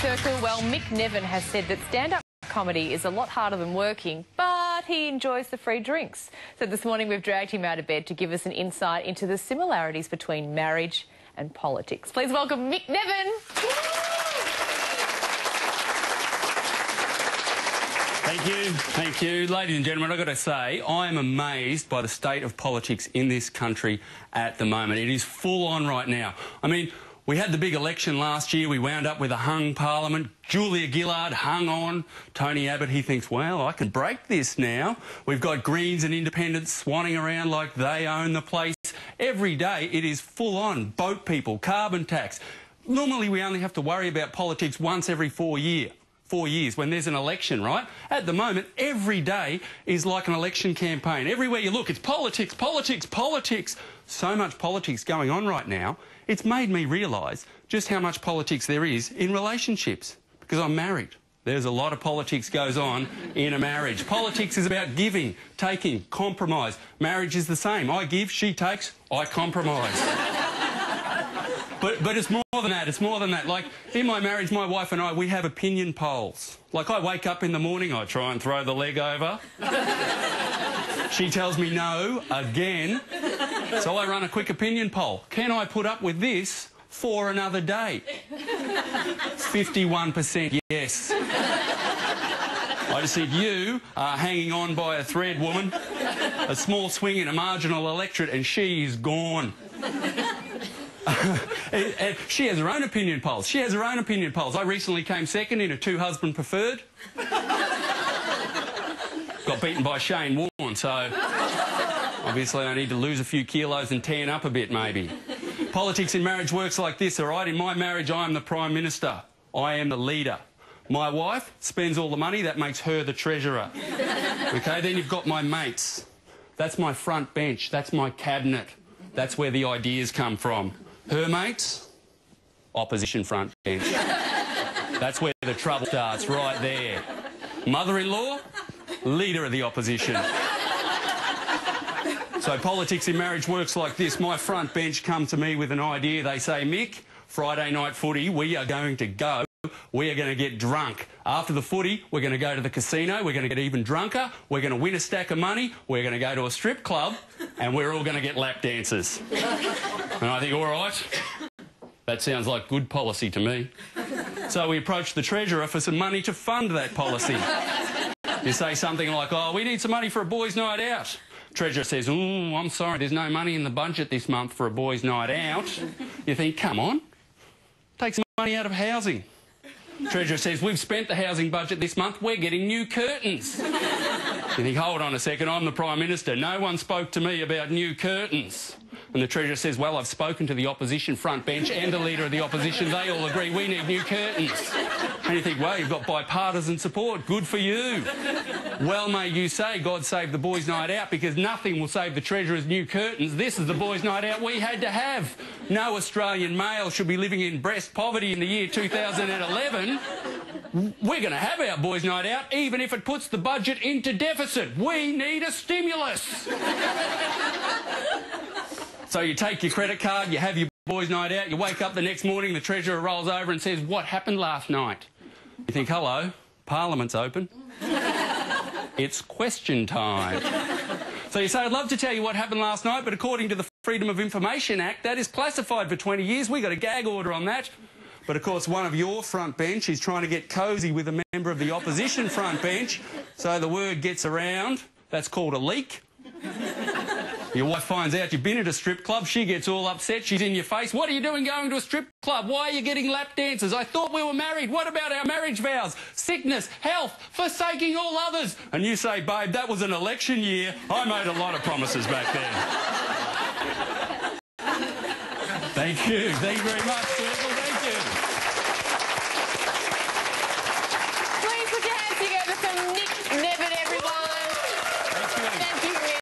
Circle. Well, Mick Neven has said that stand-up comedy is a lot harder than working, but he enjoys the free drinks. So this morning we've dragged him out of bed to give us an insight into the similarities between marriage and politics. Please welcome Mick Neven. Thank you. Thank you. Ladies and gentlemen, I've got to say, I am amazed by the state of politics in this country at the moment. It is full on right now. I mean, we had the big election last year. We wound up with a hung parliament. Julia Gillard hung on. Tony Abbott, he thinks, well, I can break this now. We've got Greens and Independents swanning around like they own the place. Every day it is full on. Boat people, carbon tax. Normally we only have to worry about politics once every 4 years when there's an election, right? At the moment, every day is like an election campaign. Everywhere you look, it's politics, politics, politics. So much politics going on right now, it's made me realise just how much politics there is in relationships, because I'm married. There's a lot of politics goes on in a marriage. Politics is about giving, taking, compromise. Marriage is the same. I give, she takes, I compromise. But it's more than that. It's more than that. Like, in my marriage, my wife and I, we have opinion polls. Like, I wake up in the morning, I try and throw the leg over. She tells me no again. So I run a quick opinion poll. Can I put up with this for another day? 51% yes. I just said, you are hanging on by a thread, woman. A small swing in a marginal electorate and she is gone. And she has her own opinion polls. She has her own opinion polls. I recently came second in a two-husband preferred. Got beaten by Shane Warne, so obviously I need to lose a few kilos and tan up a bit, maybe. Politics in marriage works like this, all right? In my marriage, I am the Prime Minister. I am the leader. My wife spends all the money. That makes her the treasurer. OK, then you've got my mates. That's my front bench. That's my cabinet. That's where the ideas come from. Her mates, opposition front bench. That's where the trouble starts, right there. Mother-in-law, leader of the opposition. So politics in marriage works like this. My front bench come to me with an idea. They say, Mick, Friday night footy, we are going to go. We are going to get drunk. After the footy, we're going to go to the casino. We're going to get even drunker. We're going to win a stack of money. We're going to go to a strip club. And we're all going to get lap dances. And I think, all right, that sounds like good policy to me. So we approached the Treasurer for some money to fund that policy. You say something like, oh, we need some money for a boys' night out. Treasurer says, oh, I'm sorry, there's no money in the budget this month for a boys' night out. You think, come on, take some money out of housing. Treasurer says, we've spent the housing budget this month, we're getting new curtains. You think, hold on a second, I'm the Prime Minister. No one spoke to me about new curtains. And the Treasurer says, well, I've spoken to the opposition front bench and the Leader of the Opposition. They all agree we need new curtains. And you think, well, you've got bipartisan support. Good for you. Well, may you say, God save the boys' night out, because nothing will save the Treasurer's new curtains. This is the boys' night out we had to have. No Australian male should be living in breast poverty in the year 2011. We're going to have our boys' night out, even if it puts the budget into deficit. We need a stimulus. So you take your credit card, you have your boys' night out, you wake up the next morning, the Treasurer rolls over and says, what happened last night? You think, hello, Parliament's open. It's question time. So you say, I'd love to tell you what happened last night, but according to the Freedom of Information Act, that is classified for 20 years. We got a gag order on that. But, of course, one of your front bench is trying to get cosy with a member of the opposition front bench, so the word gets around. That's called a leak. Your wife finds out you've been at a strip club. She gets all upset. She's in your face. What are you doing going to a strip club? Why are you getting lap dances? I thought we were married. What about our marriage vows? Sickness, health, forsaking all others. And you say, babe, that was an election year. I made a lot of promises back then. Thank you. Thank you very much, Circle. Thank you. Please put your hands together for Mick Neven, everyone. Thank you, Mick.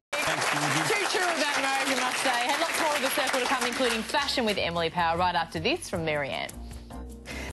Too true about marriage, I must say. Had lots more of the Circle to come, including fashion with Emily Power, right after this from Marianne.